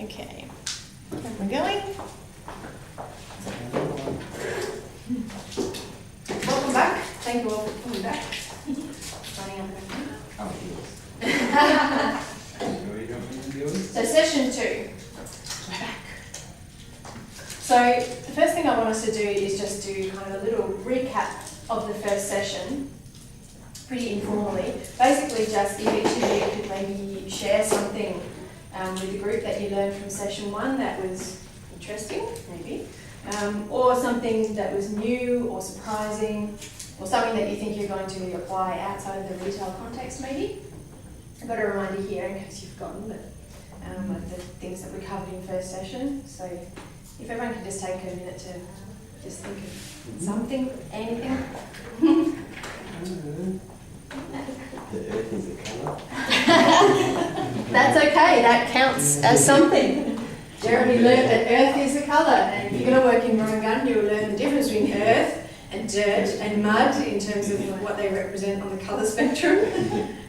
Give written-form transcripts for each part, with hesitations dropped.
Okay, we're going. Welcome back. Thank you all for coming back. Running up back. So session 2, we're back. So the first thing I want us to do is just do kind of a little recap of the first session, pretty informally. Basically just if each of you could maybe share something with the group that you learned from session 1 that was interesting, maybe, or something that was new or surprising, or something that you think you're going to apply outside of the retail context maybe. I've got a reminder here in case you've forgotten, but like the things that we covered in first session. So if everyone could just take a minute to just think of something, anything. The earth is a colour. That's okay, that counts as something. Jeremy learned that earth is a colour, and if you're going to work in Murungun, you'll learn the difference between earth and dirt and mud in terms of what they represent on the colour spectrum.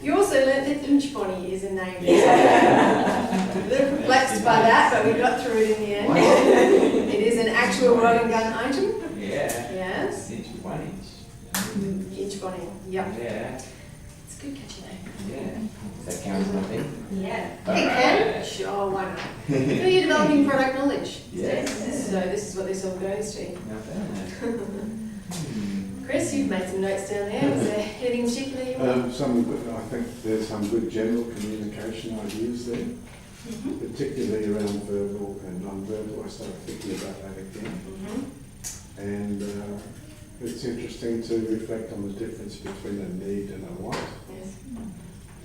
You also learnt that inch bonnie is a name. A little perplexed by that, but we got through it in the end. It is an actual Murungun item. Yeah. Yes. Inch 1 inch. Inch bonnie, yep. Yeah. It's a good catchy name. Yeah. Does that count as nothing? Yeah. All It can. right. Sure, why not? So you're developing product knowledge. Yes. So this is what this all goes to. Not bad. Chris, you've made some notes down there. Was there anything particularly you want? I think there's some good general communication ideas there, particularly around verbal and non-verbal. I started thinking about that again. And it's interesting to reflect on the difference between a need and a want, Yes.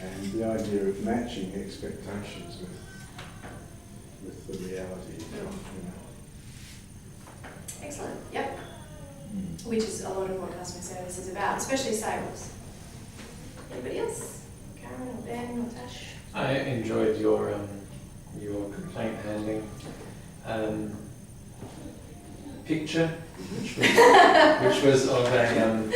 and the idea of matching expectations with the reality. You know. Excellent. Yep. Which is a lot of what customer service is about, especially sales. Anybody else? Karen or Ben or Tash? I enjoyed your complaint handling picture, which was of an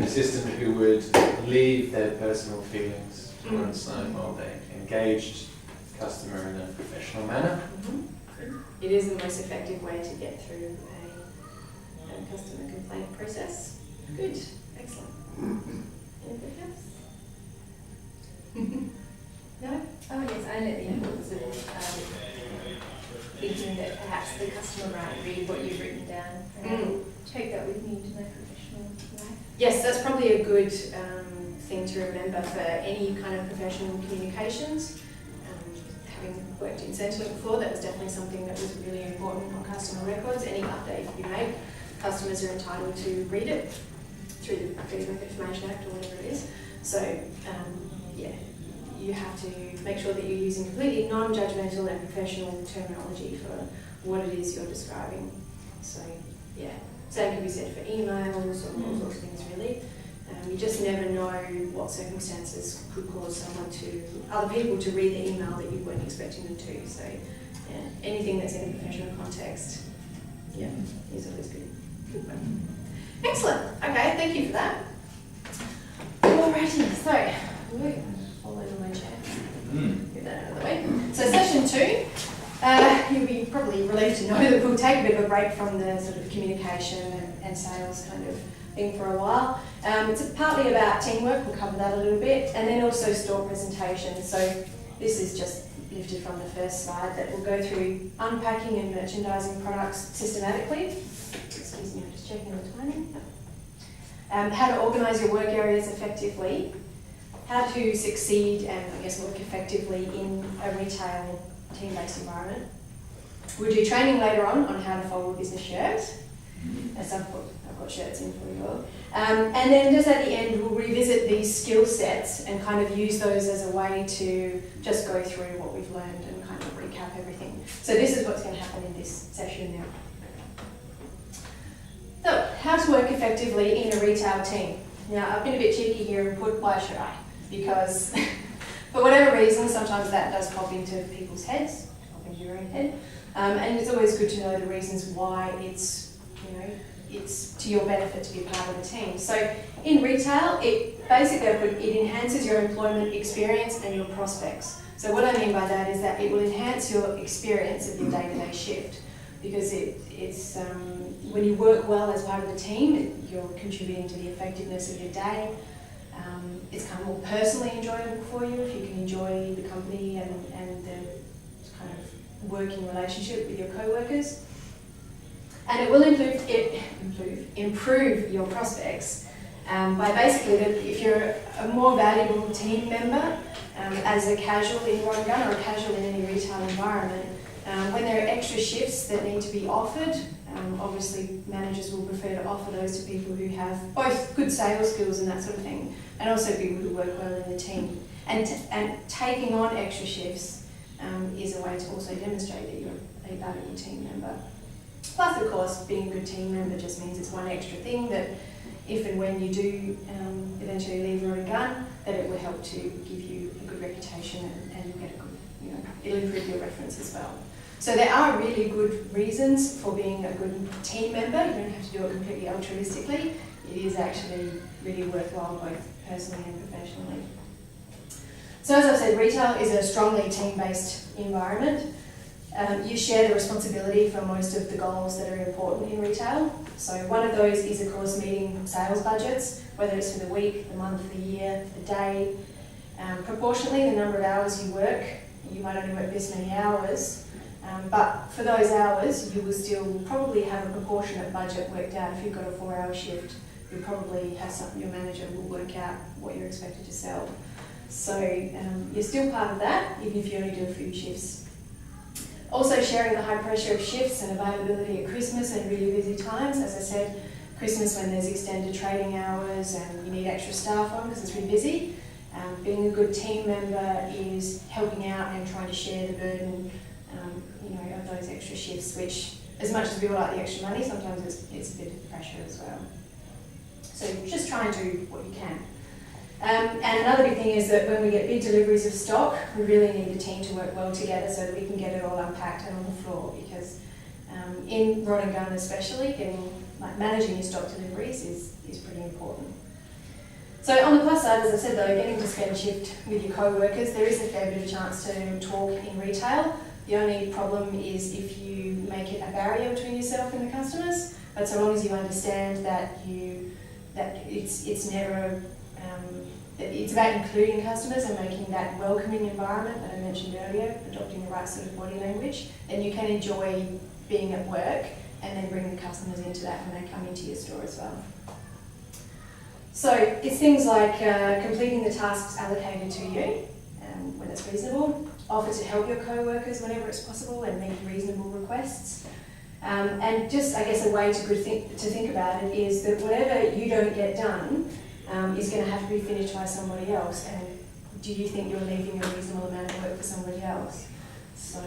assistant who would leave their personal feelings to one side while they engaged the customer in a professional manner. It is the most effective way to get through a customer complaint process. Good. Excellent. Anybody else? No? Oh yes, I know the importance of thinking that perhaps the customer might read what you've written down and take that with me into my professional life. Yes, that's probably a good thing to remember for any kind of professional communications. Having worked in Centrelink before, that was definitely something that was really important on customer records. Any update you make, customers are entitled to read it through the Freedom of Information Act or whatever it is. So, yeah, you have to make sure that you're using completely non-judgmental and professional terminology for what it is you're describing. So, yeah, same can be said for emails or all sorts of things really. You just never know what circumstances could cause other people to read the email that you weren't expecting them to. So, yeah, anything that's in a professional context, yeah, is always good. Good one. Excellent. Okay, thank you for that. Alrighty, so we'll fall over my chair. Get that out of the way. So session 2, you'll be probably relieved to know that we'll take a bit of a break from the sort of communication and sales kind of thing for a while. It's partly about teamwork, we'll cover that a little bit, and then also store presentation. So this is just lifted from the first slide that will go through unpacking and merchandising products systematically. Excuse me, I'm just checking the timing. How to organise your work areas effectively, how to succeed and I guess work effectively in a retail team-based environment. We'll do training later on how to fold a business shirt. As I've got shirts in for you all. And then just at the end, we'll revisit these skill sets and kind of use those as a way to just go through what we've learned and kind of recap everything. So this is what's going to happen in this session now. So, how to work effectively in a retail team. Now, I've been a bit cheeky here and put why should I? Because for whatever reason, sometimes that does pop into people's heads, pop into your own head. And it's always good to know the reasons why it's to your benefit to be part of a team. So in retail, it basically it enhances your employment experience and your prospects. So what I mean by that is that it will enhance your experience of your day-to-day shift, because it's when you work well as part of the team, you're contributing to the effectiveness of your day. It's kind of more personally enjoyable for you if you can enjoy the company and the kind of working relationship with your co-workers. And it will improve your prospects by basically, if you're a more valuable team member as a casual in Rod and Gun or a casual in any retail environment, when there are extra shifts that need to be offered, obviously managers will prefer to offer those to people who have both good sales skills and that sort of thing, and also people who work well in the team. And taking on extra shifts is a way to also demonstrate that you're a valuable team member. Plus, of course, being a good team member just means it's one extra thing that if and when you do eventually leave Rod and Gun, that it will help to give you a good reputation and you'll get a good, it'll improve your reference as well. So there are really good reasons for being a good team member. You don't have to do it completely altruistically. It is actually really worthwhile both personally and professionally. So as I've said, retail is a strongly team-based environment. You share the responsibility for most of the goals that are important in retail. So one of those is, of course, meeting sales budgets, whether it's for the week, the month, the year, the day. Proportionally, the number of hours you work, you might only work this many hours, but for those hours, you will still probably have a proportionate budget worked out. If you've got a 4-hour shift, you'll probably have your manager will work out what you're expected to sell. So you're still part of that, even if you only do a few shifts. Also sharing the high pressure of shifts and availability at Christmas and really busy times. As I said, Christmas when there's extended trading hours and you need extra staff on because it's really busy. Being a good team member is helping out and trying to share the burden of those extra shifts, which as much as we all like the extra money, sometimes it's a bit of pressure as well. So just try and do what you can. And another big thing is that when we get big deliveries of stock, we really need the team to work well together so that we can get it all unpacked and on the floor, because in Rod and Gun especially, managing your stock deliveries is pretty important. So on the plus side, as I said though, getting to spend a shift with your co-workers, there is a fair bit of chance to talk in retail. The only problem is if you make it a barrier between yourself and the customers, but so long as you understand that it's never it's about including customers and making that welcoming environment that I mentioned earlier, adopting the right sort of body language, then you can enjoy being at work and then bring the customers into that when they come into your store as well. So it's things like completing the tasks allocated to you when it's reasonable, offer to help your co-workers whenever it's possible and make reasonable requests. And just, I guess, a way to think about it is that whatever you don't get done is going to have to be finished by somebody else. And do you think you're leaving a reasonable amount of work for somebody else? So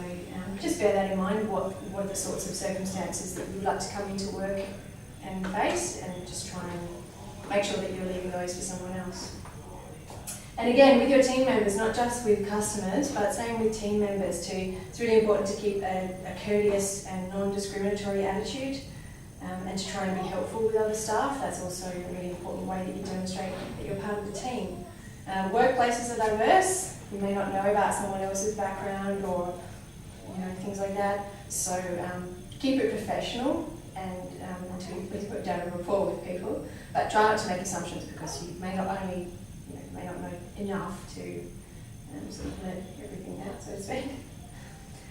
just bear that in mind, what are the sorts of circumstances that you'd like to come into work and face, and just try and make sure that you're leaving those for someone else. And again, with your team members, not just with customers, but same with team members too. It's really important to keep a courteous and non-discriminatory attitude and to try and be helpful with other staff. That's also a really important way that you demonstrate that you're part of the team. Workplaces are diverse. You may not know about someone else's background or things like that. So keep it professional and until you please put down a rapport with people. But try not to make assumptions, because you may not know enough to sort of let everything out, so to speak.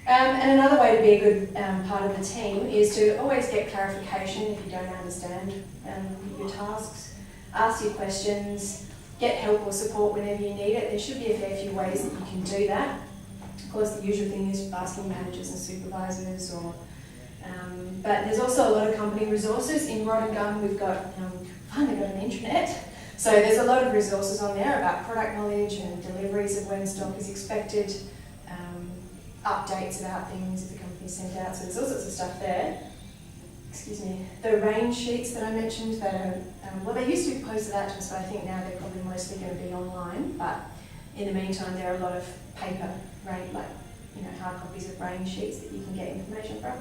And another way to be a good part of the team is to always get clarification if you don't understand your tasks. Ask your questions, get help or support whenever you need it. There should be a fair few ways that you can do that. Of course, the usual thing is asking managers and supervisors, but there's also a lot of company resources. In Rod and Gun, we've finally got an intranet. So there's a lot of resources on there about product knowledge and deliveries of when stock is expected, updates about things that the company sent out. So there's all sorts of stuff there. Excuse me. The range sheets that I mentioned that are, they used to be posted out to us, but I think now they're probably mostly going to be online. But in the meantime, there are a lot of paper, hard copies of range sheets that you can get information from.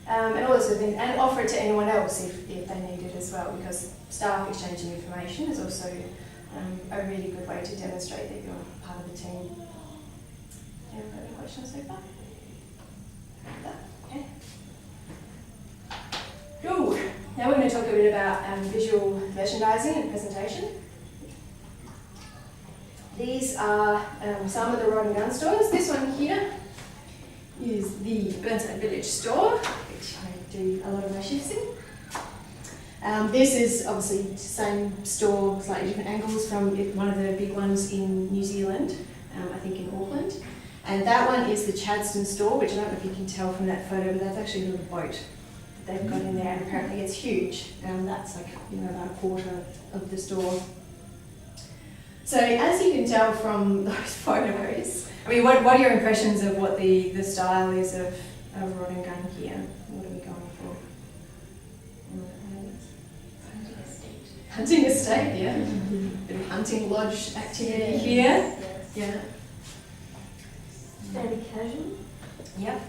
And all sorts of things, and offer it to anyone else if they need it as well, because staff exchanging information is also a really good way to demonstrate that you're part of the team. Anyone got any questions so far? That, okay. Cool. Now we're going to talk a bit about visual merchandising and presentation. These are some of the Rod and Gun stores. This one here is the Burnside Village store, which I do a lot of my shifts in. This is obviously the same store, slightly different angles from one of the big ones in New Zealand, I think in Auckland. And that one is the Chadstone store, which I don't know if you can tell from that photo, but that's actually a little boat that they've got in there, and apparently it's huge. That's like, about a quarter of the store. So as you can tell from those photos, I mean, what are your impressions of what the style is of Rod and Gun here? What are we going for? Hunting estate, yeah. Bit of hunting lodge activity here. Yeah. Fairly casual. Yep.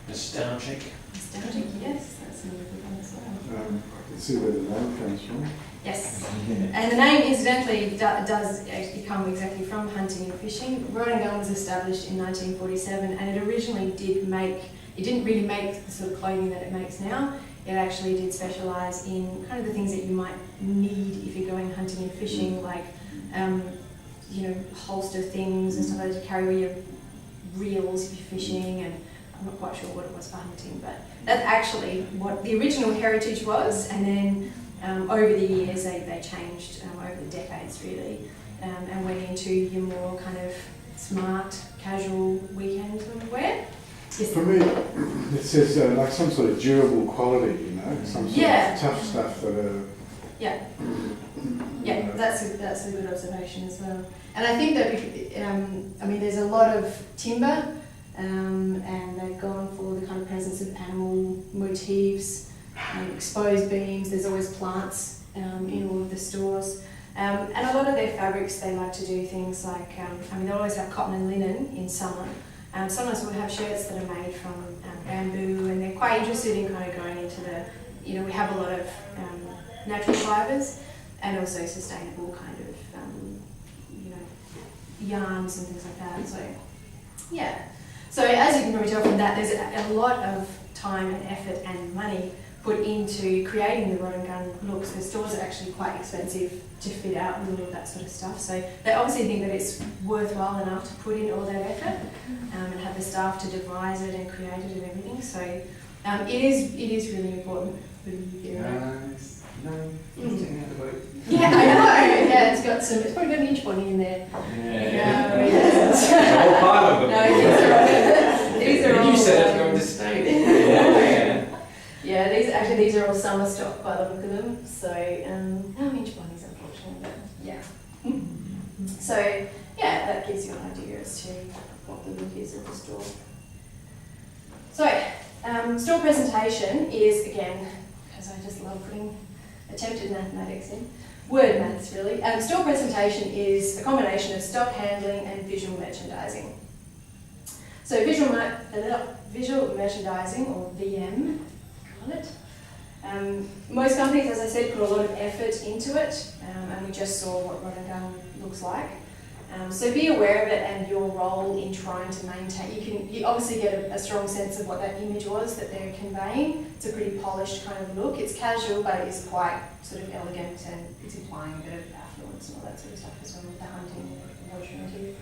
Nostalgic. Nostalgic, yes. That's another good one as well. I can see where the name comes from. Yes. And the name, incidentally, does actually come exactly from hunting and fishing. Rod and Gun was established in 1947, and it originally didn't really make the sort of clothing that it makes now. It actually did specialise in kind of the things that you might need if you're going hunting and fishing, like, holster things and stuff like that to carry all your reels if you're fishing, and I'm not quite sure what it was for hunting, but that's actually what the original heritage was, and then over the years they changed over the decades really, and went into your more kind of smart, casual weekend wear. Yes. For me, it says like some sort of durable quality, some sort of tough stuff that are... Yeah, that's a good observation as well. And I think that, there's a lot of timber, and they've gone for the kind of presence of animal motifs, exposed beams. There's always plants in all of the stores. And a lot of their fabrics, they like to do things like, they always have cotton and linen in summer. Sometimes we'll have shirts that are made from bamboo, and they're quite interested in kind of going into the, we have a lot of natural fibres and also sustainable kind of, yarns and things like that. So, yeah. So as you can probably tell from that, there's a lot of time and effort and money put into creating the Rod and Gun looks. The stores are actually quite expensive to fit out with all of that sort of stuff. So they obviously think that it's worthwhile enough to put in all that effort and have the staff to devise it and create it and everything. So it is really important for you. Sitting at the boat. Yeah, I know. Yeah, it's probably got an inch body in there. It's all part of them. These are all. You said it's going to stay. Yeah, these are all summer stock by the look of them. So no inch bodies, unfortunately, but yeah. So yeah, that gives you an idea as to what the look is of the store. So store presentation is, again, because I just love putting attempted mathematics in, word maths really. Store presentation is a combination of stock handling and visual merchandising. So visual merchandising, or VM, call it. Most companies, as I said, put a lot of effort into it, and we just saw what Rod and Gun looks like. So be aware of it and your role in trying to maintain. You obviously get a strong sense of what that image was that they're conveying. It's a pretty polished kind of look. It's casual, but it's quite sort of elegant, and it's implying a bit of affluence and all that sort of stuff as well with the hunting and lodge motif.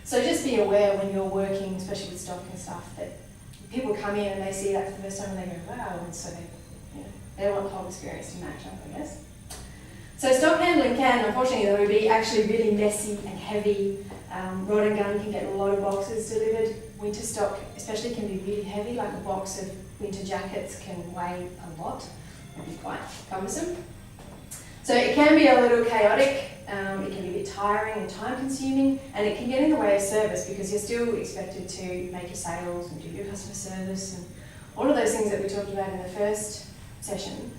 So just be aware when you're working, especially with stock and stuff, that people come in and they see that for the first time and they go, wow, and so they want the whole experience to match up, I guess. So stock handling can, unfortunately, though, be actually really messy and heavy. Rod and Gun can get a lot of boxes delivered. Winter stock especially can be really heavy, like a box of winter jackets can weigh a lot and be quite cumbersome. So it can be a little chaotic, it can be a bit tiring and time consuming, and it can get in the way of service because you're still expected to make your sales and do your customer service and all of those things that we talked about in the first session.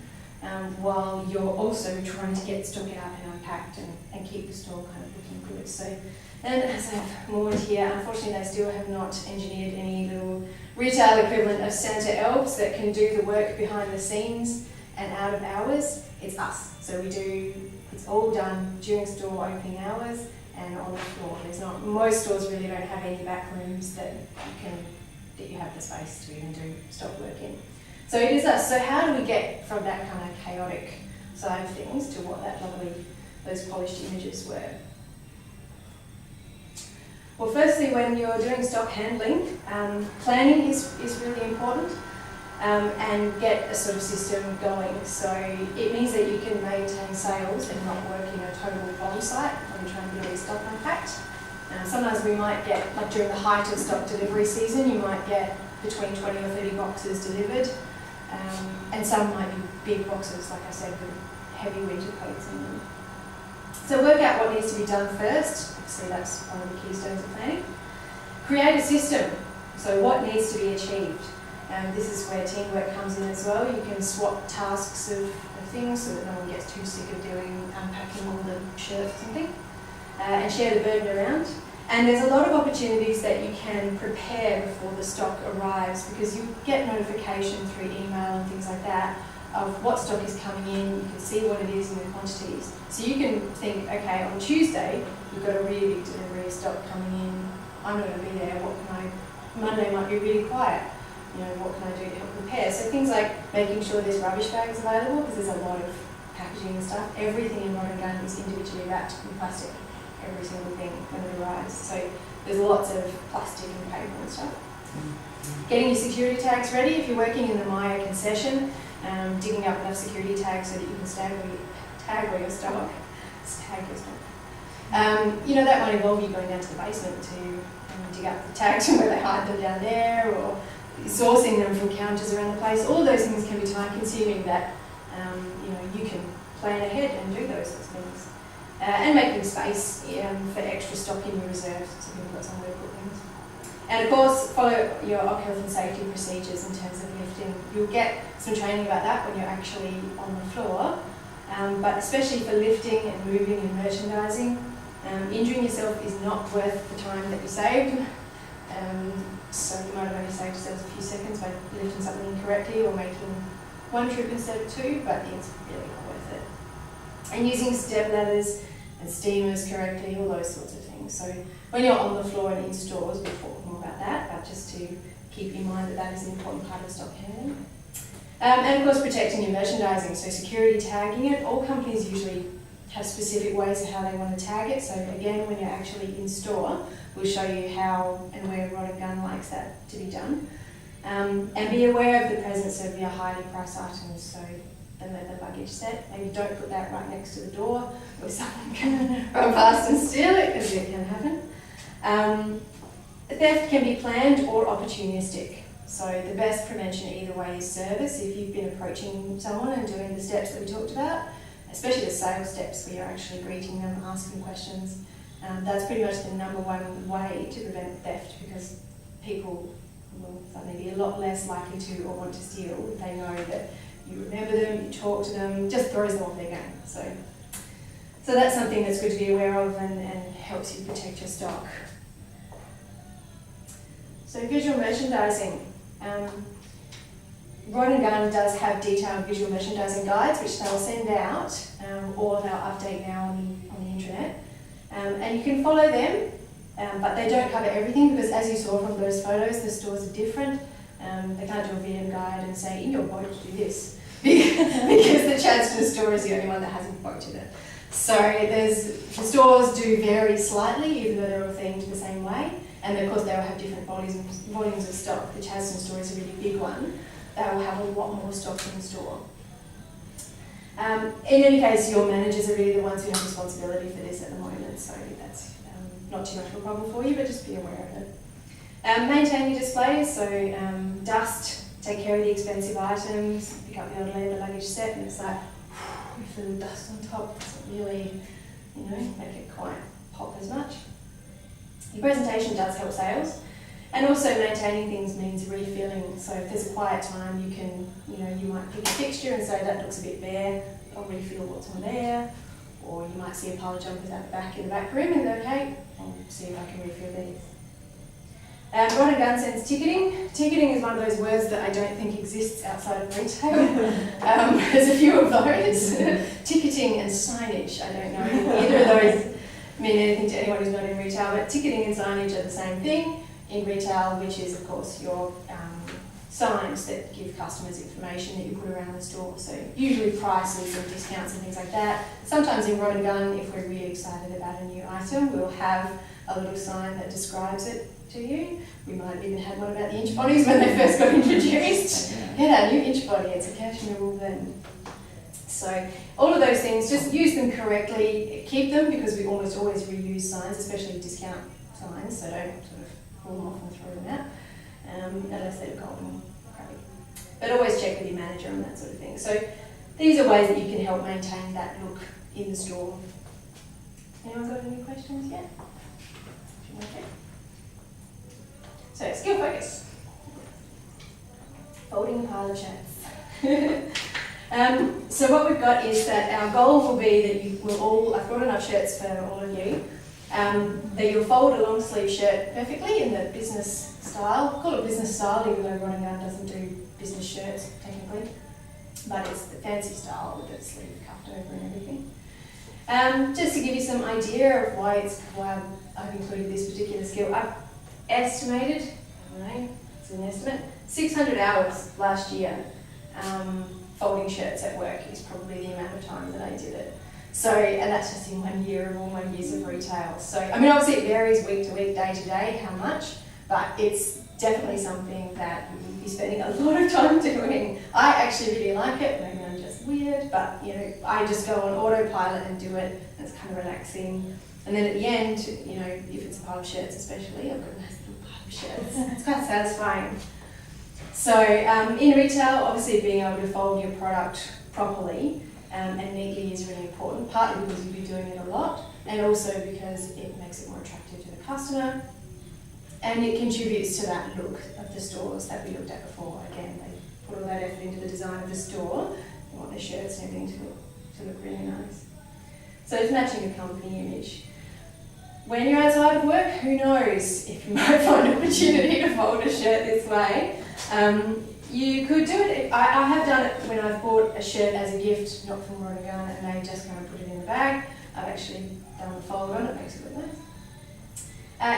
While you're also trying to get stock out and unpacked and keep the store kind of looking good. So, and as I've mourned here, unfortunately they still have not engineered any little retail equivalent of Santa elves that can do the work behind the scenes and out of hours. It's us. So it's all done during store opening hours, and on the floor. Most stores really don't have any back rooms that you have the space to even do stock work in. So it is us. So how do we get from that kind of chaotic side of things to what those polished images were? Well, firstly, when you're doing stock handling, planning is really important, and get a sort of system going. So it means that you can maintain sales and not work in a total bomb site when you're trying to get all your stock unpacked. Sometimes we might get, like during the height of stock delivery season, you might get between 20 or 30 boxes delivered, and some might be big boxes, like I said, with heavy winter coats in them. So work out what needs to be done first. Obviously that's one of the keystones of planning. Create a system. So what needs to be achieved? This is where teamwork comes in as well. You can swap tasks of things so that no one gets too sick of unpacking all the shirts or something, and share the burden around. And there's a lot of opportunities that you can prepare before the stock arrives, because you get notification through email and things like that of what stock is coming in. You can see what it is in the quantities. So you can think, okay, on Tuesday, we've got a really big delivery of stock coming in. I'm not going to be there. Monday might be really quiet. What can I do to help prepare? So things like making sure there's rubbish bags available, because there's a lot of packaging and stuff. Everything in Rod and Gun is individually wrapped in plastic. Every single thing when it arrives. So there's lots of plastic and paper and stuff. Getting your security tags ready if you're working in the Maya concession, digging up enough security tags so that you can tag where your stock. Tag your stock. That might involve you going down to the basement to dig up the tags and where they hide them down there, or sourcing them from counters around the place. All those things can be time consuming that you can plan ahead and do those sorts of things. And making space for extra stock in your reserves, so you've got somewhere to put things. And of course, follow your health and safety procedures in terms of lifting. You'll get some training about that when you're actually on the floor, but especially for lifting and moving and merchandising, injuring yourself is not worth the time that you saved. So you might have only saved yourself a few seconds by lifting something incorrectly or making one trip instead of two, but it's really not worth it. And using step ladders and steamers correctly, all those sorts of things. So when you're on the floor and in stores, we'll talk more about that, but just to keep in mind that is an important part of stock handling. And of course, protecting your merchandising, so security tagging it. All companies usually have specific ways of how they want to tag it. So again, when you're actually in store, we'll show you how and where Rod and Gun likes that to be done. And be aware of the presence of your highly priced items, so the leather luggage set. Maybe don't put that right next to the door where someone can run past and steal it, because it can happen. Theft can be planned or opportunistic. So the best prevention either way is service. If you've been approaching someone and doing the steps that we talked about, especially the sales steps where you're actually greeting them, asking questions, that's pretty much the number one way to prevent theft, because people will suddenly be a lot less likely to or want to steal if they know that you remember them, you talk to them, just throws them off their game. So that's something that's good to be aware of and helps you protect your stock. So visual merchandising. Rod and Gun does have detailed visual merchandising guides, which they'll send out, or they'll update now on the intranet. And you can follow them, but they don't cover everything, because as you saw from those photos, the stores are different. They can't do a VM guide and say, in your boat do this, because the Chadstone store is the only one that hasn't boated it. So the stores do vary slightly, even though they're all themed the same way. And of course, they'll have different volumes of stock. The Chadstone store is a really big one. They will have a lot more stock in store. In any case, your managers are really the ones who have responsibility for this at the moment, so that's not too much of a problem for you, but just be aware of it. Maintain your displays, so dust, take care of the expensive items, pick up the old leather luggage set, and it's like, with the little dust on top, it doesn't really, make it quite pop as much. Your presentation does help sales, and also maintaining things means refilling. So if there's a quiet time, you can, you might pick a fixture and say that looks a bit bare, I'll refill what's on there. Or you might see a pile of jumpers at the back in the back room and go, okay, I'll see if I can refill these. Rod and Gun sends ticketing. Ticketing is one of those words that I don't think exists outside of retail. There's a few of those. Ticketing and signage, I don't know either of those mean anything to anyone who's not in retail, but ticketing and signage are the same thing in retail, which is of course your signs that give customers information that you put around the store. So usually prices and discounts and things like that. Sometimes in Rod and Gun, if we're really excited about a new item, we'll have a little sign that describes it to you. We might have even had one about the inch bodies when they first got introduced. Get our new inch body, it's a cashmere wool blend. So all of those things, just use them correctly, keep them, because we almost always reuse signs, especially discount signs, so don't sort of pull them off and throw them out, unless they're golden. But always check with your manager and that sort of thing. So these are ways that you can help maintain that look in the store. Anyone got any questions yet? So skill focus. Folding a pile of shirts. So what we've got is that our goal will be that you will all, I've got enough shirts for all of you, that you'll fold a long sleeve shirt perfectly in the business style. Call it business style, even though Rod and Gun doesn't do business shirts technically, but it's the fancy style with the sleeve cuffed over and everything. Just to give you some idea of why I've included this particular skill, I've estimated, I don't know, it's an estimate, 600 hours last year. Folding shirts at work is probably the amount of time that I did it. So, and that's just in 1 year of all my years of retail. So, I mean, obviously it varies week to week, day to day, how much, but it's definitely something that you'll be spending a lot of time doing. I actually really like it, maybe I'm just weird, but you know, I just go on autopilot and do it, and it's kind of relaxing. And then at the end, you know, if it's a pile of shirts especially, I've got a nice little pile of shirts. It's quite satisfying. So in retail, obviously being able to fold your product properly and neatly is really important, partly because you'll be doing it a lot, and also because it makes it more attractive to the customer, and it contributes to that look of the stores that we looked at before. Again, they put all that effort into the design of the store. They want the shirts and everything to look really nice. So it's matching the company image. When you're outside of work, who knows if you might find an opportunity to fold a shirt this way. You could do it, I have done it when I've bought a shirt as a gift, not from Rod and Gun, and they just kind of put it in the bag. I've actually done the fold on it, makes it look nice.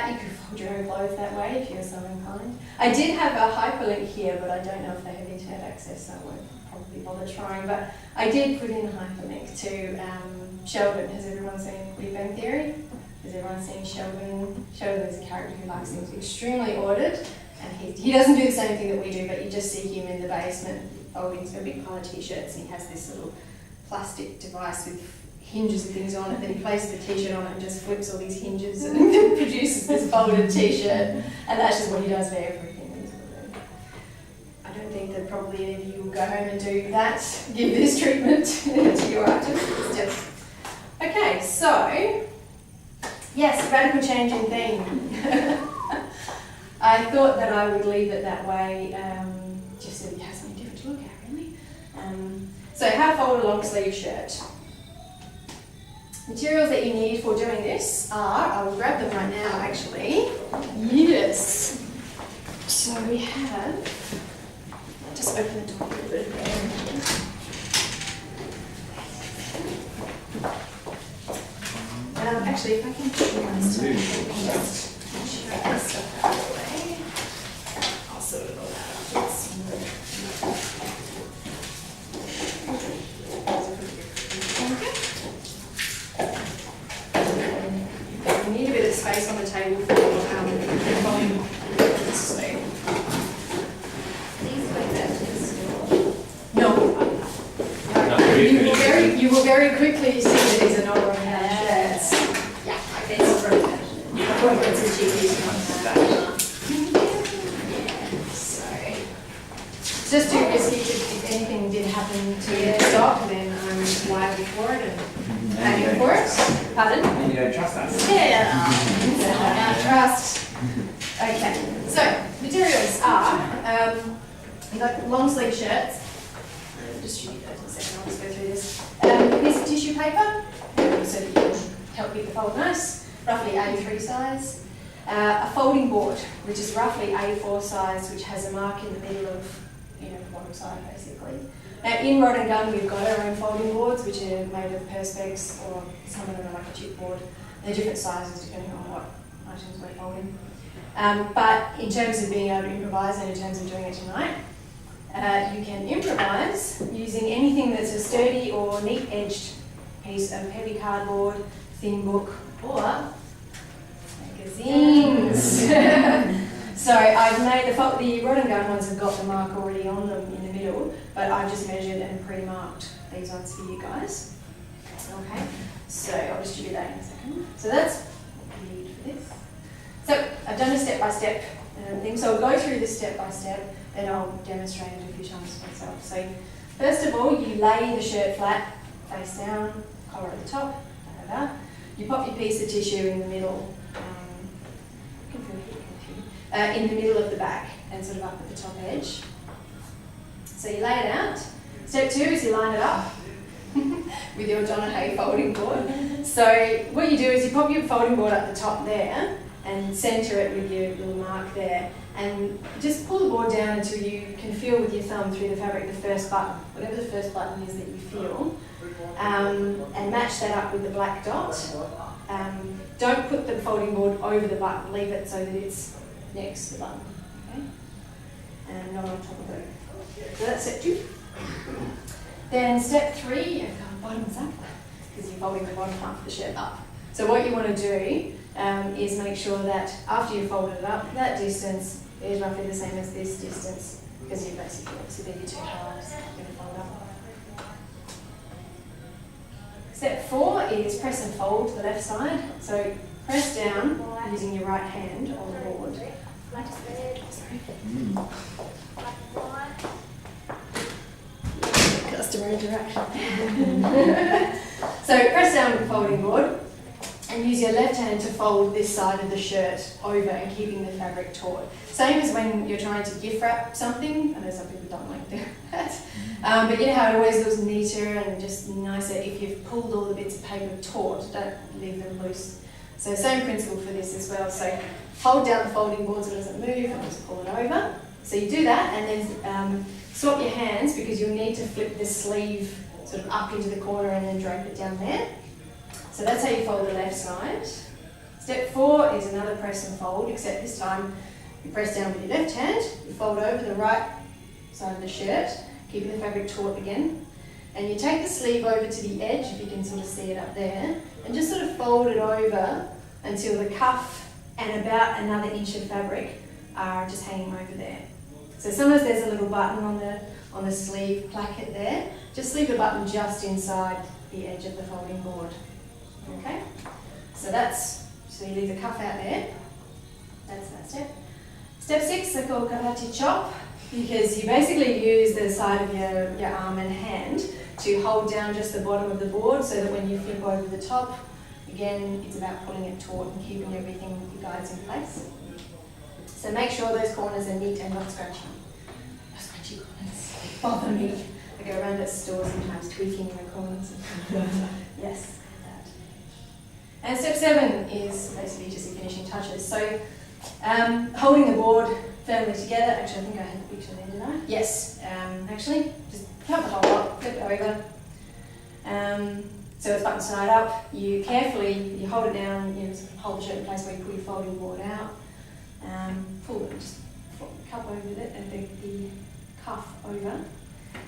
You could fold your own clothes that way if you're so inclined. I did have a hyperlink here, but I don't know if they have internet access, so I won't probably bother trying. But I did put in a hyperlink to Sheldon. Has everyone seen Big Bang Theory? Has everyone seen Sheldon? Sheldon is a character who likes things extremely ordered. And he doesn't do the same thing that we do, but you just see him in the basement folding a big pile of t-shirts, and he has this little plastic device with hinges and things on it. Then he places the t-shirt on it and just flips all these hinges and produces this folded t-shirt. And that's just what he does for everything. I don't think that probably any of you will go home and do that, give this treatment to your item. It's just... Okay, so, yes, radical change in theme. I thought that I would leave it that way, just so that you have something different to look at, really. So how to fold a long sleeve shirt. Materials that you need for doing this are, I will grab them right now actually. Yes. So we have, I'll just open the door a little bit of air. Actually, if I can put you guys to this stuff out of the way. I'll sort it all out. We need a bit of space on the table for volume. So, you will very quickly see that these are not Rod and Gun shirts. Yeah, okay, it's Rod and Gun. It's a cheap just too risky if anything did happen to stock, then I'm liable for it and paying for it. Pardon? And you don't trust us. Yeah, I can't trust. Okay, so materials are you've got long sleeve shirts. I'll distribute those in a second, I'll just go through this. A piece of tissue paper, so that you can help keep the fold nice, roughly A3 size. A folding board, which is roughly A4 size, which has a mark in the middle of, the bottom side basically. Now in Rod and Gun we've got our own folding boards, which are made of perspex, or some of them are like a chipboard. They're different sizes depending on what items we're folding. But in terms of being able to improvise and in terms of doing it tonight, you can improvise using anything that's a sturdy or neat-edged piece of heavy cardboard, thin book, or magazines. So I've made the rod and gun ones have got the mark already on them in the middle, but I've just measured and pre-marked these ones for you guys. Okay, so I'll distribute that in a second. So that's what we need for this. So I've done a step-by-step thing, so I'll go through this step-by-step and I'll demonstrate it a few times myself. So first of all, you lay the shirt flat, face down, collar at the top, you pop your piece of tissue in the middle, in the middle of the back and sort of up at the top edge. So you lay it out. Step 2 is you line it up with your Donna Hay folding board. So what you do is you pop your folding board at the top there and centre it with your little mark there, and just pull the board down until you can feel with your thumb through the fabric the first button, whatever the first button is that you feel, and match that up with the black dot. Don't put the folding board over the button, leave it so that it's next to the button, okay? And not on top of it. So that's step 2. Then step 3, you go bottoms up, because you're folding the bottom half of the shirt up. So what you want to do is make sure that after you've folded it up, that distance is roughly the same as this distance, because you basically, obviously, they're your 2 halves you're going to fold up. Step 4 is press and fold to the left side. So press down using your right hand on the board. Customer interaction. So press down with the folding board and use your left hand to fold this side of the shirt over and keeping the fabric taut. Same as when you're trying to gift wrap something. I know some people don't like doing that. But you know how it always looks neater and just nicer if you've pulled all the bits of paper taut, don't leave them loose. So same principle for this as well. So hold down the folding board so it doesn't move and just pull it over. So you do that and then swap your hands, because you'll need to flip the sleeve sort of up into the corner and then drape it down there. So that's how you fold the left side. Step 4 is another press and fold, except this time you press down with your left hand, you fold over the right side of the shirt, keeping the fabric taut again, and you take the sleeve over to the edge, if you can sort of see it up there, and just sort of fold it over until the cuff and about another inch of fabric are just hanging over there. So sometimes there's a little button on the sleeve placket there. Just leave the button just inside the edge of the folding board. Okay? So you leave the cuff out there. That's that step. Step 6 is called kawati chop, because you basically use the side of your arm and hand to hold down just the bottom of the board, so that when you flip over the top, again, it's about pulling it taut and keeping everything, your guides in place. So make sure those corners are neat and not scrunchy. No scrunchy corners. They bother me. I go around at stores sometimes tweaking in the corners. Yes, that. And step 7 is basically just the finishing touches. So holding the board firmly together. Actually, I think I had the picture there, didn't I? Yes. Actually, just cut the hole up, flip it over. So it's button side up. You carefully, hold it down, hold the shirt in place where you pull your folding board out. Pull it, just cup over it and the cuff over.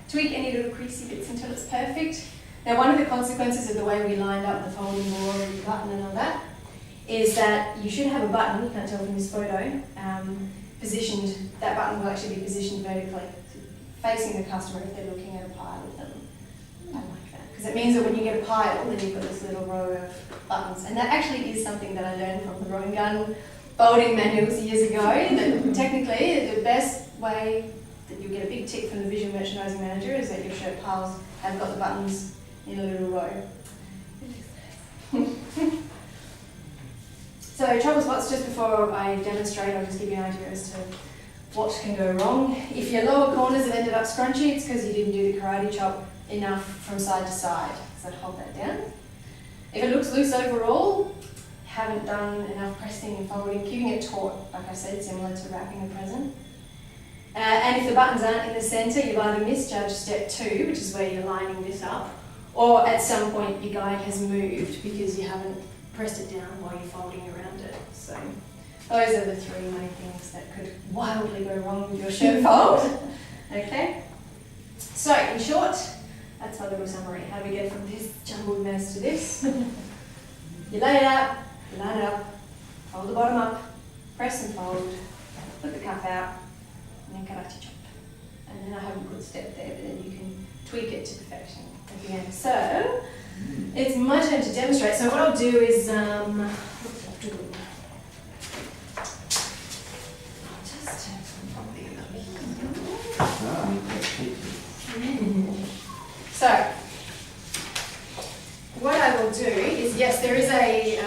Tweak any little creasy bits until it's perfect. Now, one of the consequences of the way we lined up the folding board and the button and all that is that you should have a button, you can't tell from this photo, positioned, that button will actually be positioned vertically, facing the customer if they're looking at a pile of them. I like that, because it means that when you get a pile, then you've got this little row of buttons. And that actually is something that I learned from the rod and gun folding manuals years ago, that technically the best way that you'll get a big tick from the visual merchandising manager is that your shirt piles have got the buttons in a little row. So trouble spots, just before I demonstrate, I'll just give you an idea as to what can go wrong. If your lower corners have ended up scrunchy, it's because you didn't do the karate chop enough from side to side. So hold that down. If it looks loose overall, haven't done enough pressing and folding, keeping it taut, like I said, similar to wrapping a present. And if the buttons aren't in the centre, you've either misjudged step 2, which is where you're lining this up, or at some point your guide has moved because you haven't pressed it down while you're folding around it. So those are the three main things that could wildly go wrong with your shirt fold. Okay. So in short, that's my little summary. How do we get from this jumbled mess to this? You lay it out, you line it up, fold the bottom up, press and fold, put the cuff out, and then karate chop. And then I have a good step there, but then you can tweak it to perfection at the end. So it's my turn to demonstrate. So what I'll do is, I'll just So, what I will do is, yes, there is a,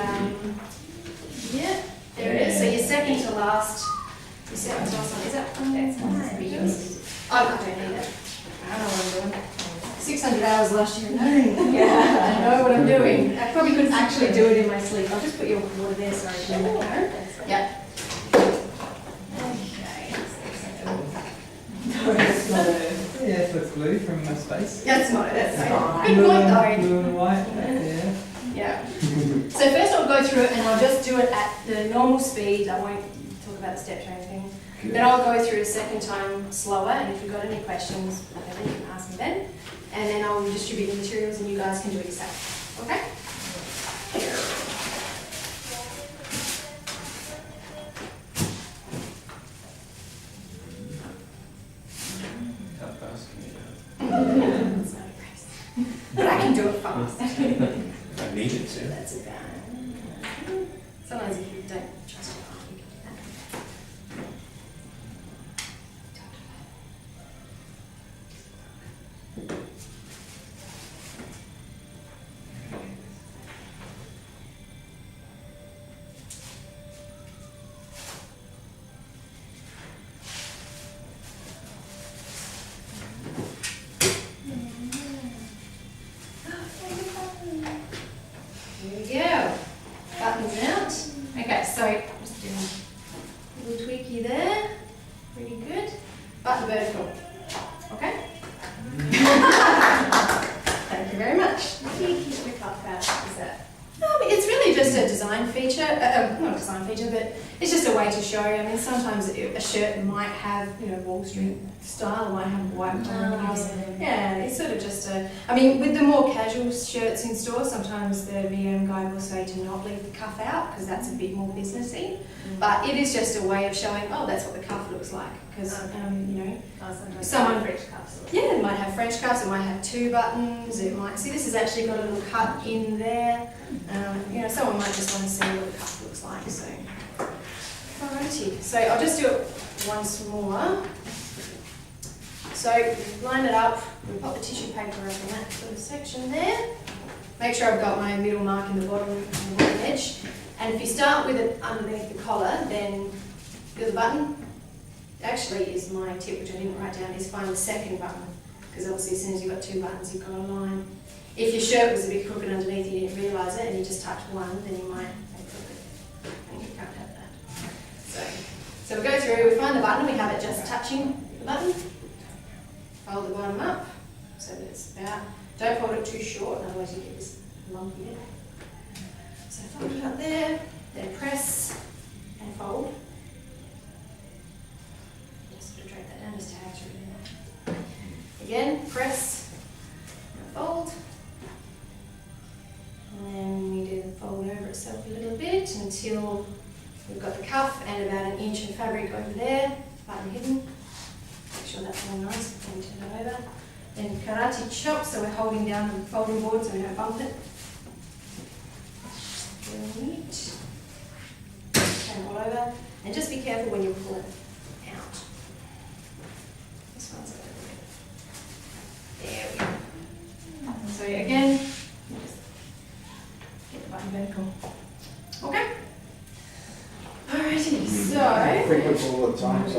yeah, there it is. So your second to last, your second to last one, is that one? That's mine. Oh, I don't need it. I don't know what I'm doing. 600 hours last year. Yeah, I know what I'm doing. I probably could actually do it in my sleep. I'll just put your water there, sorry. Yeah. Yeah, so it's blue from space. That's not it, that's fine. Good point though. Blue and white, yeah. Yeah. So first I'll go through it and I'll just do it at the normal speed. I won't talk about the steps or anything. Then I'll go through a second time slower, and if you've got any questions, whatever, you can ask me then. And then I'll distribute the materials and you guys can do it yourself. Okay? How fast can you do it? It's not a race. But I can do it fast. I needed to. That's about it. Sometimes if you don't trust your arm, you can do that. Here we go. Buttons out. Okay, so just doing a little tweaky there. Pretty good. Button vertical. Okay? Thank you very much. How do you keep your cuff out? Is that? It's really just a design feature. Not a design feature, but it's just a way to show. I mean, sometimes a shirt might have, Wall Street style, it might have white collar. Yeah, it's sort of just a. I mean, with the more casual shirts in store, sometimes the VM guy will say to not leave the cuff out because that's a bit more businessy. But it is just a way of showing, oh, that's what the cuff looks like. Because, someone French cuffs. it might have French cuffs, it might have two buttons, it might, see this has actually got a little cut in there. Someone might just want to see what the cuff looks like, so. Alrighty, so I'll just do it once more. So line it up, we'll pop the tissue paper up in that sort of section there. Make sure I've got my middle mark in the bottom edge. And if you start with it underneath the collar, then feel the button. Actually is my tip, which I didn't write down, is find the second button. Because obviously as soon as you've got two buttons, you've got a line. If your shirt was a bit crooked underneath, you didn't realise it, and you just touched one, then you might have it crooked. And you can't have that. So we go through, we find the button, we have it just touching the button. Fold the bottom up, so that it's about, don't fold it too short, otherwise you get this lumpy bit. So fold it up there, then press and fold. Just sort of drag that down just to have through there. Again, press and fold. And then we do the fold over itself a little bit until we've got the cuff and about an inch of fabric over there, button hidden. Make sure that's all nice before we turn it over. Then karate chop, so we're holding down the folding board so we don't bump it. Really neat. Turn all over. And just be careful when you pull it out. This one's a little bit. There we go. So again, just get the button vertical. Okay? Alrighty, so. Frequent all the time, so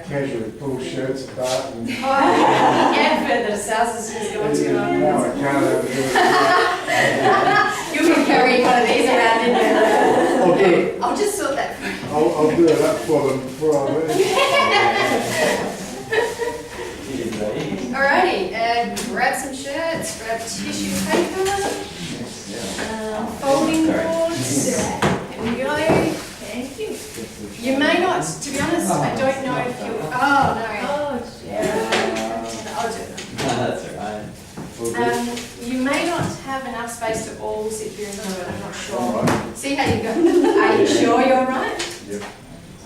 casually pull shirts apart and. Effort that a sales is going to. No, I can't overdo it. You'll be carrying one of these around in there. I'll do it. I'll just sort that for you. I'll do it up for them before I leave. Alrighty, grab some shirts, grab tissue paper, folding boards. will sit here and do it, I'm not All sure. right. See how you go. Are you sure you're right? Yep.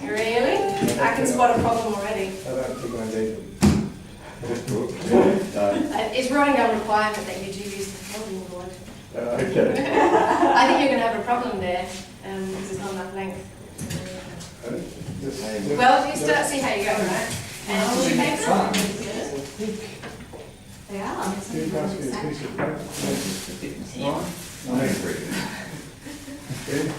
Really? I can spot a problem already. I don't think I need them. It's writing down requirement that you do use the folding board. Okay. I think you're going to have a problem there because there's not enough length. Well, you start, see how you go, right? And Oh, you make it's them. fun. They are. Can you pass me a piece of paper? It's not. I agree. Yeah.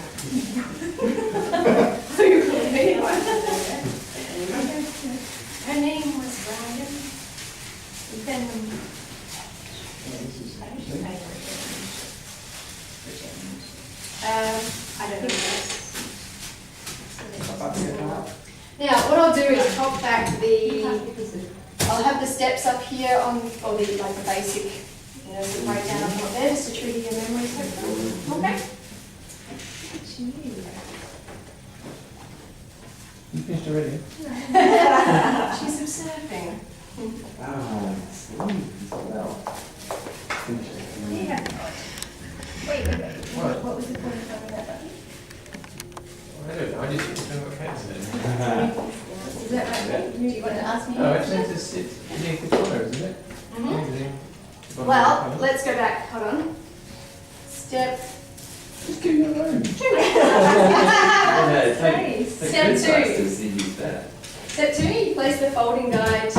Her name was Ryan. Then, This is- I don't know. Now, what I'll do is pop back the, I'll have the steps up here on, or the, like the basic, the breakdown of what there, just to trigger your memories, hopefully. Okay? You finished already? She's observing. Ah, sweet as well. Yeah. Wait. What was the point of having that button? I don't know, I just didn't know what counts it. Is that right? Do you want to ask me? Oh, actually, to sit beneath the corner, isn't it? Mhm. Well, let's go back, hold on. Step, Just give me a loan. Nice. Step two. Still see use that. Step 2, you place the folding guide.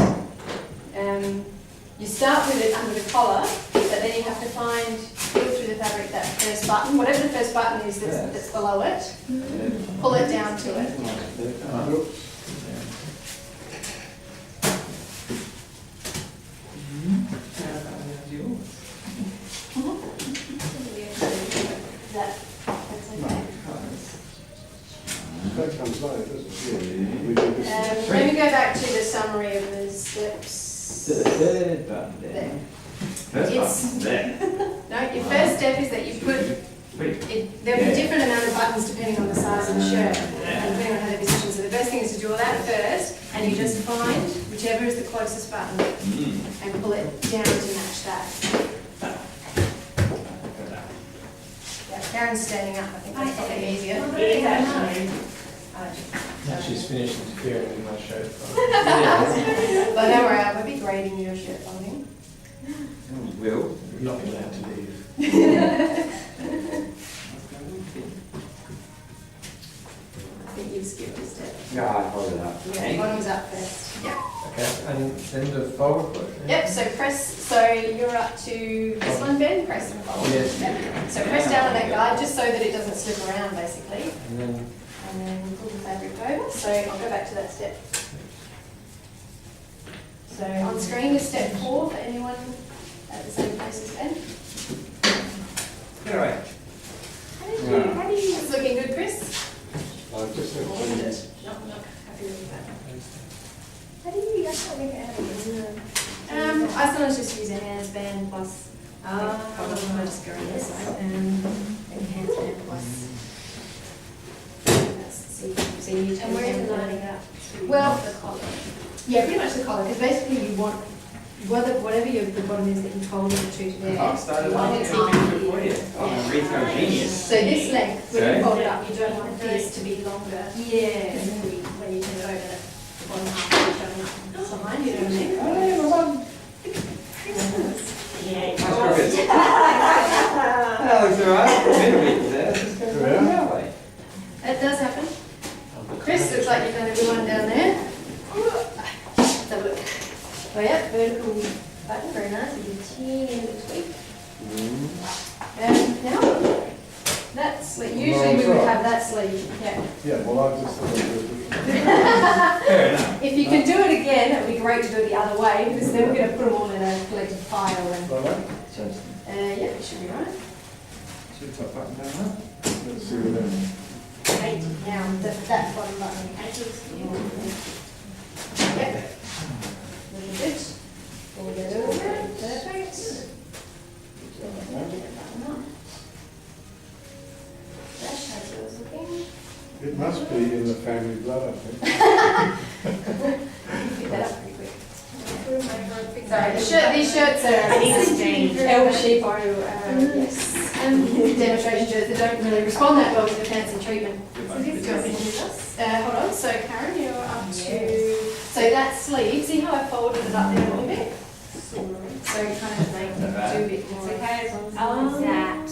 You start with it under the collar, but then you have to find, look through the fabric, that first button, whatever the first button is that's below it, pull it down to it. Oops. That's okay. That comes later, doesn't it? We do this. Let me go back to the summary of the steps. The third button There. there. First It's- button there. No, your first step is that you put, there'll be a different amount of buttons depending on the size of the shirt and depending on how they're positioned. So the best thing is to draw that first and you just find whichever is the closest button and pull it down to match that. Yeah, Karen's standing up, I think that's probably easier. Now she's finished interfering with my shirt. But don't worry, I will be grading your shirt folding. Will. You're not allowed to leave. I think you've skipped a step. Yeah, I hold it up. Yeah, bottom's up first. Yeah. Okay, and then the forward push. Yep, so press, so you're up to this one, Ben, press and fold. Yes. Yep. So press down on that guide just so that it doesn't slip around basically. And then, And then pull the fabric over. So I'll go back to that step. So on screen is step 4 for anyone at the same place as Ben. Get away. How do you, it's looking good, Chris? I just have Or wasn't to. it? Not happy with that. How do you, I can't make it out of it. I sometimes just use a hands band plus, I'll just go on this side, and hands band plus. So you need to. And where is it lining up? Well- The collar. Yeah, pretty much the collar, because basically you want, whatever the bottom is that you folded it to there. I've started you want on it it to for be- you. I'm a retail genius. So this length, when Okay. you fold it up, you don't want this to be longer. Yeah. Because then when you turn it over, the bottom half will be showing up behind, you know what I mean? Yeah. Nice rocket. That looks alright. Middle bit there. Just go around that way. That does happen. Chris, looks like you've done a good one down there. Let's have a look. Oh yeah, vertical button, very nice, with a teeny little tweak. And now, that's, like, usually we would have that sleeve, yeah. Yeah, well, I just thought it was. Fair enough. If you can do it again, it would be great to do it the other way, because then we're going to put them all in a collective pile and, Right, yeah, it should be right. Should top button down there. let's see what that. Right, now, that bottom button. Yep. Really good. Pull it over, perfect. Sesh, how's yours looking? It must be in the family blood, I think. Pick that up pretty quick. Sorry, these shirts are L shape, yes. demonstration shirts that don't really respond that well to the fancy treatment. So this Do you want me to is do this? Hold on, so Karen, you're up to, so that sleeve, see how I folded it up there a little bit? So kind of like do a bit more. it's okay as long as that.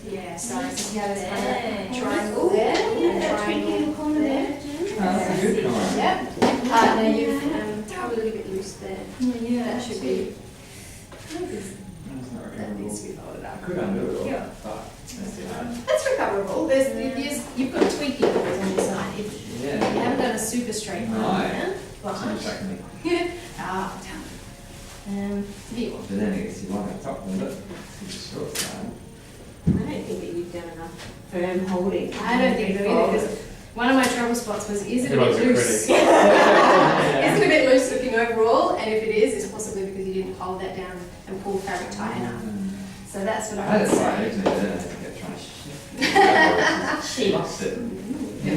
Yeah, so see how there's kind There. of triangle there, and triangle there. That's a good one. Yep. Now you've come a little bit loose there. Yeah, That should be, That's not that needs recoverable. to be folded I up. could undo it all, Yeah. but that's it. That's recoverable. You've got tweaking on your side. If you Yeah. haven't done a super straight line No. there, It's but, exactly. damn. View. But then I guess you want to top them, but it's a short side. I don't think that you've done enough firm holding. I don't think so either, because one of my trouble spots was, is it a bit Everyone's a loose? Is critic. it a bit loose looking overall? And if it is, it's possibly because you didn't hold that down and pull fabric tight enough. So that's what I I had would it right say. originally, but then I think I tried to shift. Lost it.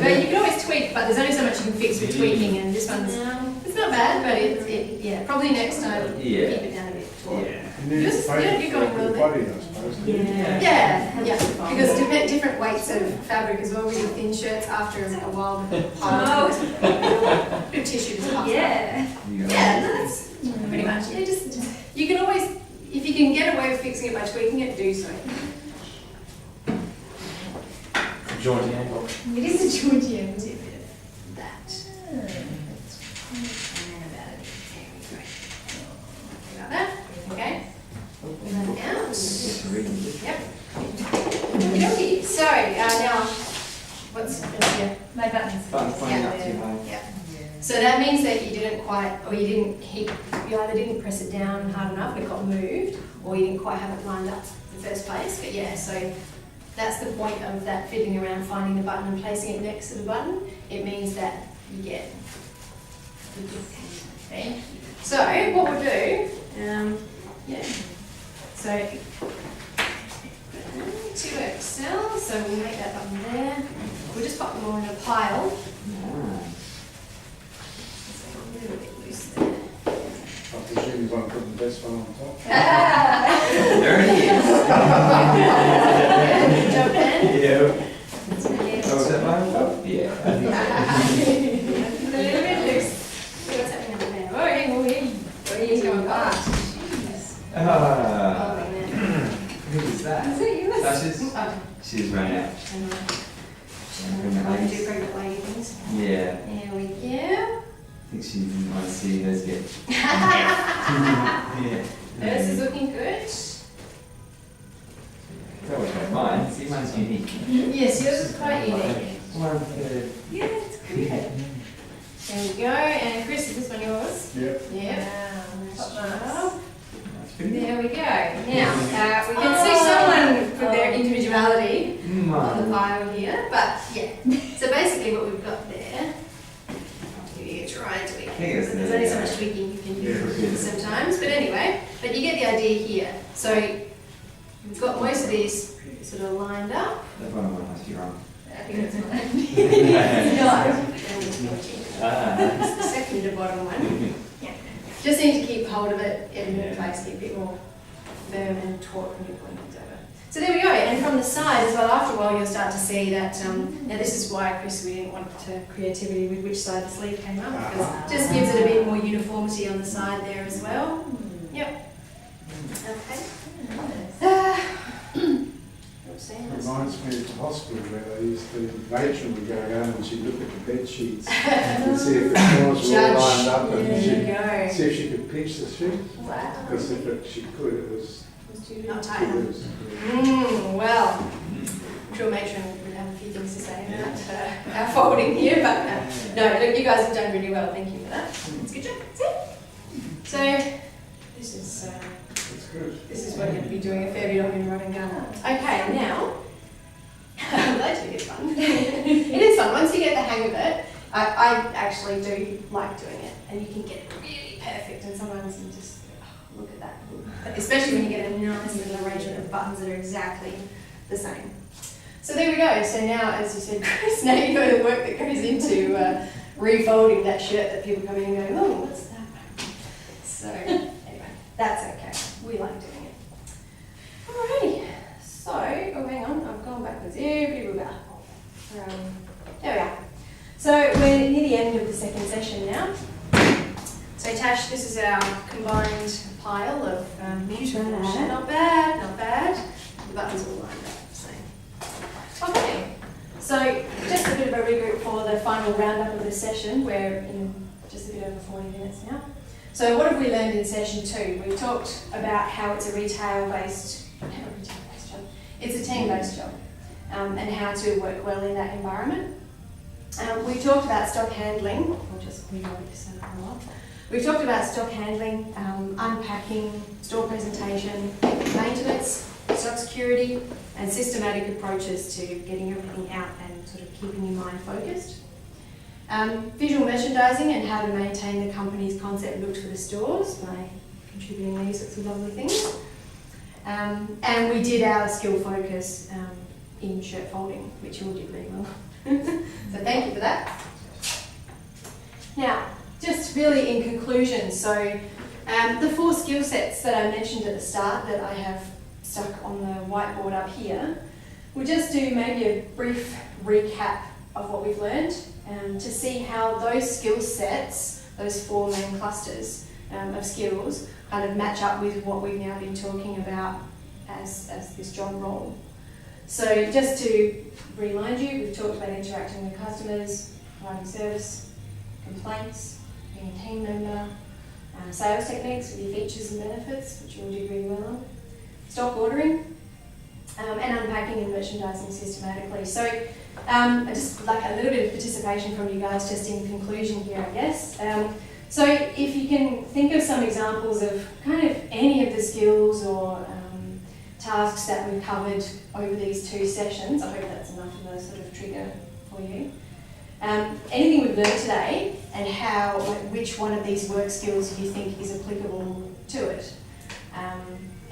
But you can always tweak, but there's only so much you can fix with tweaking, and this one's, it's not bad, but yeah, probably next time, keep Yeah. it down a bit taller. Yeah. You need Yours- to pay yeah, for you're going well the there. body, I suppose. don't you? Yeah. Yeah, because different weights of fabric as well, with your thin shirts after a while, the pile of tissue just pops up. Yeah. You got Yeah, it. that's pretty much, yeah, just, you can always, if you can get away with fixing it by tweaking it, do so. Jaunty angle. It is a Georgian tip of that. And about it, there we go. About that, okay? Pull that out. Just reading it. Yep. Okay, so, now, what's here? My buttons. Button's pointing up too high. Yeah. So that means that you didn't quite, or you didn't keep, you either didn't press it down hard enough, it got moved, or you didn't quite have it lined up in the first place. But yeah, so that's the point of that fiddling around, finding the button and placing it next to the button. It means that you get. Okay. So what we'll do, yeah. So to Excel, so we'll make that button there. We'll just pop them all in a pile. Nice. It's a little bit loose there. I presume you won't put the best one on top. There it is. Good job, Ben. Yeah. That's brilliant. So is that mine? Oh, yeah. I think so. A little bit loose. See what's happening under there. Oh, yeah, oh, yeah. Oh, yeah, he's going fast. Jeez. Ah, Following there. who is that? Is it yours? That's just, Oh, she's run out. I do pregnant lady things. Yeah. There we go. I think she didn't want to see hers get. Yeah. This is looking good. That was like mine. See, mine's unique. Yes, yours is quite unique. 1/3. Yeah, it's good. There we go. And Chris, is this one yours? Yep. Yep. Top Top marks. mark. That's pretty good. There we go. Now, we can see someone put their individuality on the Mine. pile here, but yeah. So basically what we've got there, you try to tweak it, Yes, because there's there only you so go. much tweaking you can Yeah, do okay. sometimes, but anyway, but you get the idea here. So we've got most of these sort of lined up. That one must be wrong. I think it's mine. Ah. It's the second to bottom one. Just need to keep hold of it in a place, get a bit more firm and taut when you're pulling things over. So there we go, and from the side as well, after a while you'll start to see that, now this is why, Chris, we didn't want creativity with which side the sleeve came up, because it just gives it a bit more uniformity on the side there as well. Yep. Okay. Reminds me of the hospital where they used to, matron would go around and she'd look at the bed sheets and see if the floors were all lined up and There you she'd go. see if she could pinch the sheet. Wow. Because if she could, it was Not too tight enough. loose. Well, I'm sure Matron would have a few things to say about our folding here, but no, look, you guys have done really well. Thank you for that. It's a good job. See? So this is what you're going to be doing a fair bit of in running gun. Okay, now I'm glad you did fun. It is fun once you get the hang of it. I actually do like doing it, and you can get it really perfect. And sometimes you just look at that, especially when you get a nice little arrangement of buttons that are exactly the same. So there we go. So now, as you said, Chris, now you know the work that goes into refolding that shirt that people come in and go, oh, what's that? So anyway, that's okay. We like doing it. Alrighty. because everybody will go. There we are. So we're near the end of the second session now. So Tash, this is our combined pile of beautiful. Not bad, not bad. The buttons all lined up. So. Okay. So just a bit of a regroup for the final roundup of the session. We're in just a bit over 40 minutes now. So what have we learned in session 2? We've talked about how it's a retail-based job. It's a team-based job, and how to work well in that environment. We talked about stock handling. I'll just rewrite this out a lot. We've talked about stock handling, unpacking, store presentation, maintenance, stock security, and systematic approaches to getting everything out and sort of keeping your mind focused. Visual merchandising and how to maintain the company's concept look for the stores by contributing these sorts of lovely things. And we did our skill focus in shirt folding, which you all did really well. So thank you for that. Now, just really in conclusion, so the 4 skill sets that I mentioned at the start that I have stuck on the whiteboard up here, we'll just do maybe a brief recap of what we've learned to see how those skill sets, those 4 main clusters of skills, kind of match up with what we've now been talking about as this job role. So just to remind you, we've talked about interacting with customers, providing service, complaints, being a team member, sales techniques with your features and benefits, which you all did really well on, stock ordering, and unpacking and merchandising systematically. So I just like a little bit of participation from you guys just in conclusion here, I guess. So if you can think of some examples of kind of any of the skills or tasks that we've covered over these 2 sessions, I hope that's enough of a sort of trigger for you. Anything we've learned today and which one of these work skills you think is applicable to it.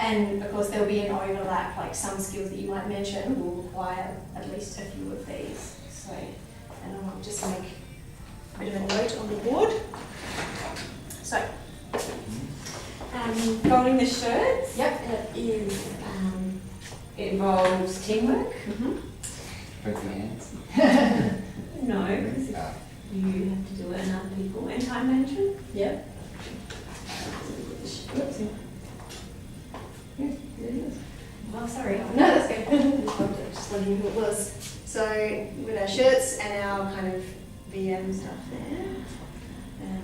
And of course there'll be an overlap, like some skills that you might mention will require at least a few of these. So, and I'll just make a bit of a note on the board. So, Folding the shirts. yep. It involves teamwork. Both your hands. No, because you have to do it in other people, and time management. Yep. Oopsie. Here it is. Oh, sorry. No, that's good. Just wondering who it was. So with our shirts and our kind of VM stuff there.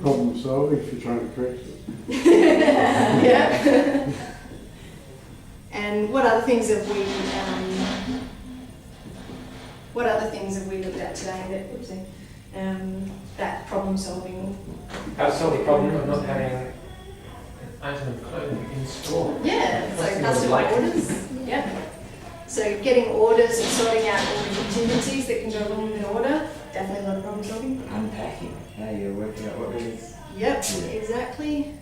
Problem solving if you're trying to correct it. Yeah. And what other things have we looked at today that problem solving? How to solve the problem of not having an item of clothing in store. Yeah, so Customers customer like it. orders. Yeah. So getting orders and sorting out all the contingencies that can go along with an order, definitely a lot of problem solving. Unpacking. How you work out what it is. Yep, Yeah. exactly.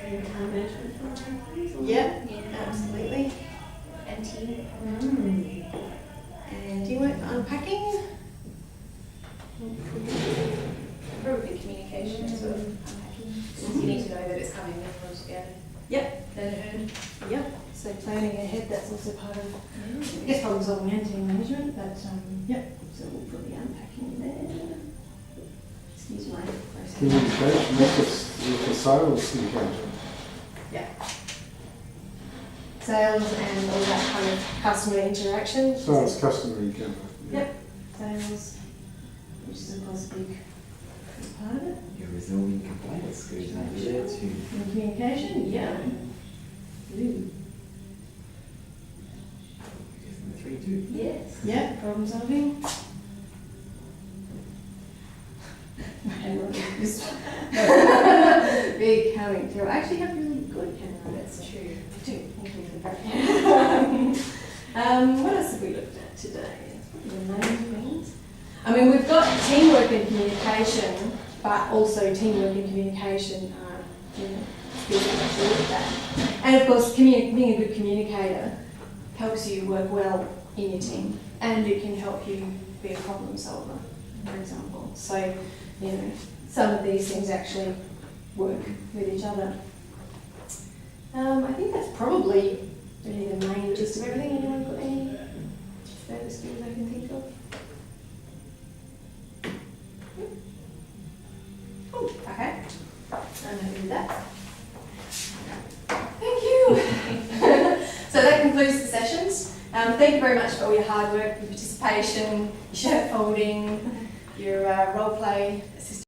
And time management. Yep, Yeah. absolutely. And team. And teamwork, unpacking. Probably communication as well. Unpacking. You need to know that it's coming in order to be able to Yep. let it earn. Yep. So planning ahead, that's also part of, I guess, problem solving and team management, but yep. So we'll put the unpacking there. Excuse my process. Communication with the sales encounter. Yeah. Sales and all that kind of customer interaction. Sales customer encounter. Yep. Sales, which is of course a big part of it. You're resolving complaints. Good idea too. And communication, yeah. Ooh. Definitely 3 too. Yes. Yeah, problem solving. Big coming through. I actually have really good handwriting. That's true. I do. Thank you for that. What else have we looked at today? That's probably the main things. I mean, we've got teamwork and communication, but also teamwork and communication are, skills that we actually looked at. And of course, being a good communicator helps you work well in your team, and it can help you be a problem solver, for example. So, some of these things actually work with each other. I think that's probably really the main gist of everything. Anyone got any other skills I can think of. Cool, okay. I'm happy with that. Thank you. So that concludes the sessions. Thank you very much for all your hard work, your participation, your shirt folding, your role play assistance.